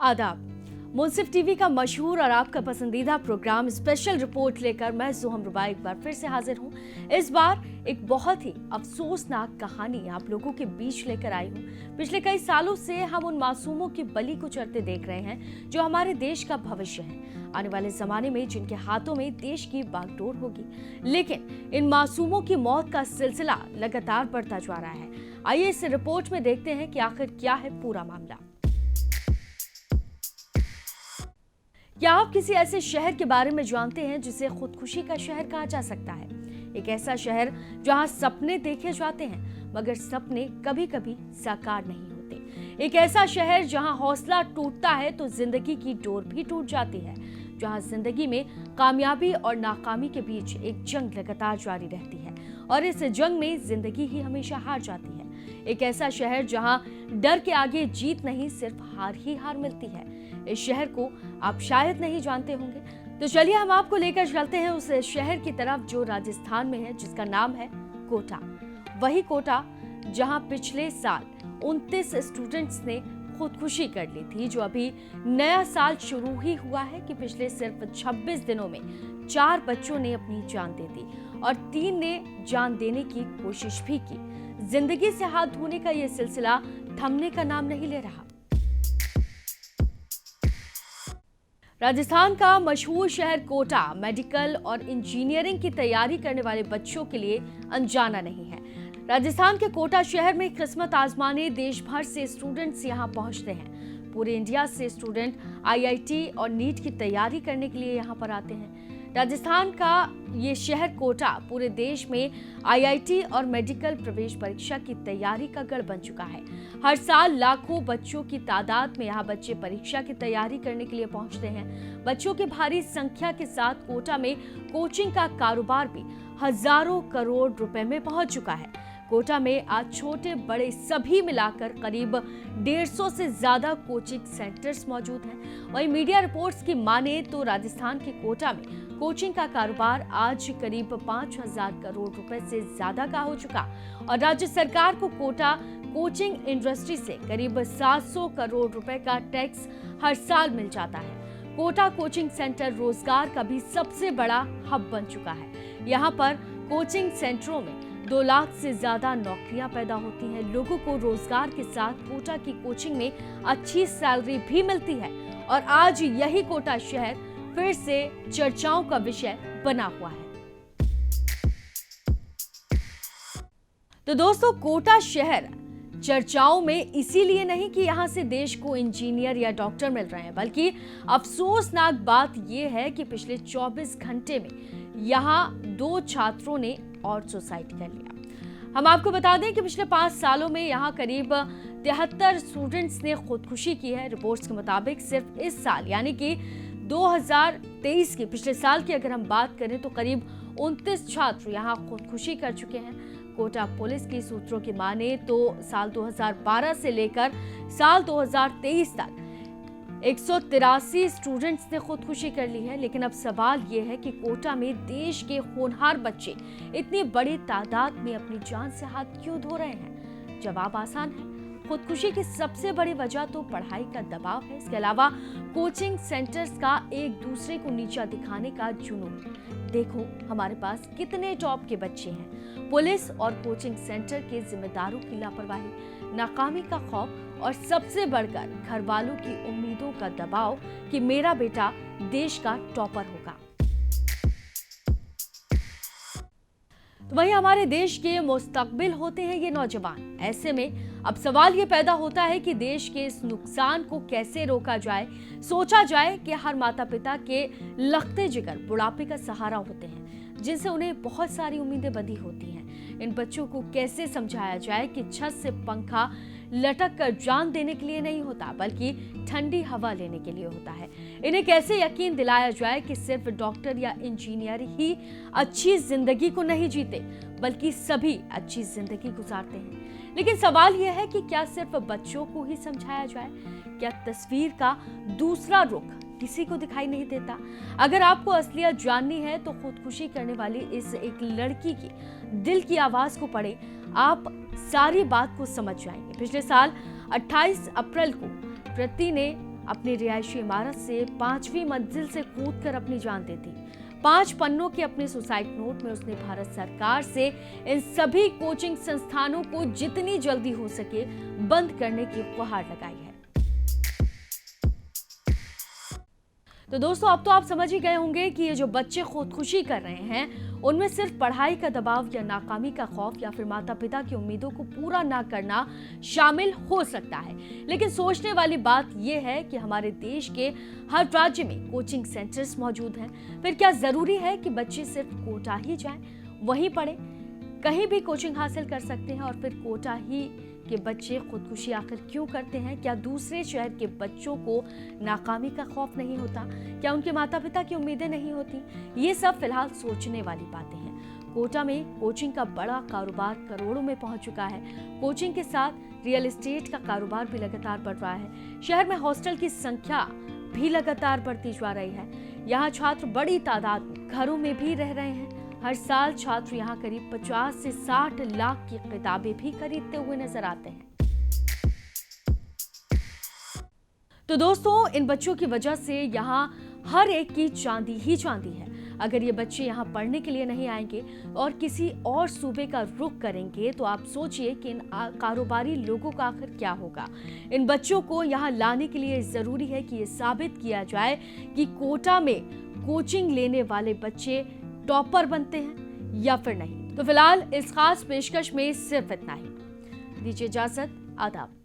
आदाब। मुंसिफ टीवी का मशहूर और आपका पसंदीदा प्रोग्राम स्पेशल रिपोर्ट लेकर मैं जोहम रुबा एक बार फिर से हाजिर हूं। इस बार एक बहुत ही अफसोसनाक कहानी आप लोगों के बीच लेकर आई हूं। पिछले कई सालों से हम उन मासूमों की बलि को चढ़ते देख रहे हैं जो हमारे देश का भविष्य है, आने वाले जमाने में जिनके हाथों में देश की बागडोर होगी। लेकिन इन मासूमों की मौत का सिलसिला लगातार बढ़ता जा रहा है। आइए इस रिपोर्ट में देखते हैं कि आखिर क्या है पूरा मामला। क्या आप किसी ऐसे शहर के बारे में जानते हैं जिसे खुदकुशी का शहर कहा जा सकता है? एक ऐसा शहर जहां सपने देखे जाते हैं मगर सपने कभी कभी साकार नहीं होते। एक ऐसा शहर जहां हौसला टूटता है तो जिंदगी की डोर भी टूट जाती है, जहां जिंदगी में कामयाबी और नाकामी के बीच एक जंग लगातार जारी रहती है और इस जंग में जिंदगी ही हमेशा हार जाती है। एक ऐसा शहर जहां डर के आगे जीत नहीं सिर्फ हार ही हार मिलती है। इस शहर को आप शायद नहीं जानते होंगे, तो चलिए हम आपको लेकर चलते हैं उस शहर की तरफ जो राजस्थान में है, जिसका नाम है कोटा। वही कोटा जहां पिछले साल 29 स्टूडेंट्स ने खुदकुशी कर ली थी। जो अभी नया साल शुरू ही हुआ है कि पिछले सिर्फ 26 दिनों में 4 बच्चों ने अपनी जान दे दी और 3 ने जान देने की कोशिश भी की। जिंदगी से हाथ धोने का ये सिलसिला थमने का नाम नहीं ले रहा। राजस्थान का मशहूर शहर कोटा मेडिकल और इंजीनियरिंग की तैयारी करने वाले बच्चों के लिए अनजाना नहीं है। राजस्थान के कोटा शहर में किस्मत आजमाने देश भर से स्टूडेंट्स यहां पहुंचते हैं। पूरे इंडिया से स्टूडेंट आईआईटी और नीट की तैयारी करने के लिए यहां पर आते हैं। राजस्थान का ये शहर कोटा पूरे देश में आईआईटी और मेडिकल प्रवेश परीक्षा की तैयारी का गढ़ बन चुका है। हर साल लाखों बच्चों की तादाद में यहाँ बच्चे परीक्षा की तैयारी करने के लिए पहुंचते हैं। बच्चों की भारी संख्या के साथ कोटा में कोचिंग का कारोबार भी हजारों करोड़ रुपए में पहुंच चुका है। कोटा में आज छोटे बड़े सभी मिलाकर करीब 150 से ज्यादा कोचिंग सेंटर्स मौजूद हैं। वहीं मीडिया रिपोर्ट्स की माने तो राजस्थान के कोटा में कोचिंग का कारोबार आज करीब 5000 करोड़ रुपए से ज्यादा का हो चुका और राज्य सरकार को कोटा कोचिंग इंडस्ट्री से करीब 700 करोड़ रुपए का टैक्स हर साल मिल जाता है। कोटा कोचिंग सेंटर रोजगार का भी सबसे बड़ा हब बन चुका है। यहाँ पर कोचिंग सेंटरों में 2 लाख से ज्यादा नौकरियां पैदा होती हैं। लोगों को रोजगार के साथ कोटा की कोचिंग में अच्छी सैलरी भी मिलती है और आज यही कोटा शहर फिर से चर्चाओं का विषय बना हुआ है। तो दोस्तों, कोटा शहर चर्चाओं में इसीलिए नहीं कि यहां से देश को इंजीनियर या डॉक्टर मिल रहे हैं, बल्कि अफसोसनाक बात यह है कि पिछले 24 घंटे में यहां 2 छात्रों ने और सुसाइड कर लिया। हम आपको बता दें कि पिछले 5 सालों में यहां करीब 73 स्टूडेंट्स ने खुदकुशी की है। रिपोर्ट्स के मुताबिक सिर्फ इस साल यानी कि 2023 की पिछले साल की अगर हम बात करें तो करीब 29 छात्र यहां खुदकुशी कर चुके हैं। कोटा पुलिस की सूत्रों की माने तो साल 2012 से लेकर साल 2023 तक 183 स्टूडेंट्स ने खुदकुशी कर ली है। लेकिन अब सवाल यह है कि कोटा में देश के होनहार बच्चे इतनी बड़ी तादाद में अपनी जान से हाथ क्यों धो रहे हैं? जवाब आसान है। खुदकुशी की सबसे बड़ी वजह तो पढ़ाई का दबाव है। इसके अलावा कोचिंग सेंटर्स का एक दूसरे को नीचा दिखाने का जुनून। देखो हमारे पास कितने टॉप के बच्चे हैं। पुलिस और कोचिंग सेंटर के जिम्मेदारों की लापरवाही, नाकामी का खौफ और सबसे बढ़कर घर वालों की उम्मीदों का दबाव कि मेरा बेटा देश का टॉपर होगा। तो वहीं हमारे देश के मुस्तकबिल होते हैं ये नौजवान। ऐसे में अब सवाल ये पैदा होता है कि देश के इस नुकसान को कैसे रोका जाए। सोचा जाए कि हर माता पिता के लखते जिगर बुढ़ापे का सहारा होते हैं, जिनसे उन्हें बहुत सारी उम्मीदें बंधी होती हैं। इन बच्चों को कैसे समझाया जाए कि छत से पंखा लटक कर जान देने के लिए नहीं होता, बल्कि ठंडी हवा लेने के लिए होता है। इन्हें कैसे यकीन दिलाया जाए कि सिर्फ डॉक्टर या इंजीनियर ही अच्छी जिंदगी को नहीं जीते, बल्कि सभी अच्छी जिंदगी गुजारते हैं। लेकिन सवाल यह है कि क्या सिर्फ बच्चों को ही समझाया जाए? क्या तस्वीर का दूसरा रुख किसी को दिखाई नहीं देता? अगर आपको असलियत जाननी है तो खुदकुशी करने वाली इस एक लड़की की दिल की आवाज को पढ़े, आप सारी बात को समझ जाएंगे। पिछले साल 28 अप्रैल को प्रति ने अपनी रिहायशी इमारत से 5वीं मंजिल से कूदकर अपनी जान दे दी। 5 पन्नों के अपने सुसाइड नोट में उसने भारत सरकार से इन सभी कोचिंग संस्थानों को जितनी जल्दी हो सके बंद करने की गुहार लगाई है। तो दोस्तों, अब तो आप समझ ही गए होंगे कि ये जो बच्चे खुदकुशी कर रहे हैं उनमें सिर्फ पढ़ाई का दबाव या नाकामी का खौफ या फिर माता पिता की उम्मीदों को पूरा ना करना शामिल हो सकता है। लेकिन सोचने वाली बात यह है कि हमारे देश के हर राज्य में कोचिंग सेंटर्स मौजूद हैं। फिर क्या जरूरी है कि बच्चे सिर्फ कोटा ही जाएं, वहीं पढ़ें? कहीं भी कोचिंग हासिल कर सकते हैं। और फिर कोटा ही के बच्चे खुदकुशी आखिर क्यों करते हैं? क्या दूसरे शहर के बच्चों को नाकामी का खौफ नहीं होता? क्या उनके माता पिता की उम्मीदें नहीं होती? ये सब फिलहाल सोचने वाली बातें हैं। कोटा में कोचिंग का बड़ा कारोबार करोड़ों में पहुंच चुका है। कोचिंग के साथ रियल एस्टेट का कारोबार भी लगातार बढ़ रहा है। शहर में हॉस्टल की संख्या भी लगातार बढ़ती जा रही है। यहाँ छात्र बड़ी तादाद में घरों में भी रह रहे हैं। हर साल छात्र यहाँ करीब 50 से 60 लाख की किताबें भी खरीदते हुए नजर आते हैं। तो दोस्तों, इन बच्चों की वजह से यहाँ हर एक की चांदी ही चांदी है। अगर ये बच्चे यहाँ पढ़ने के लिए नहीं आएंगे और किसी और सूबे का रुख करेंगे तो आप सोचिए कि इन कारोबारी लोगों का आखिर क्या होगा। इन बच्चों को यहाँ लाने के लिए जरूरी है कि ये साबित किया जाए कि कोटा में कोचिंग लेने वाले बच्चे टॉपर बनते हैं या फिर नहीं। तो फिलहाल इस खास पेशकश में सिर्फ इतना ही। दीजिए इजाजत। आदाब।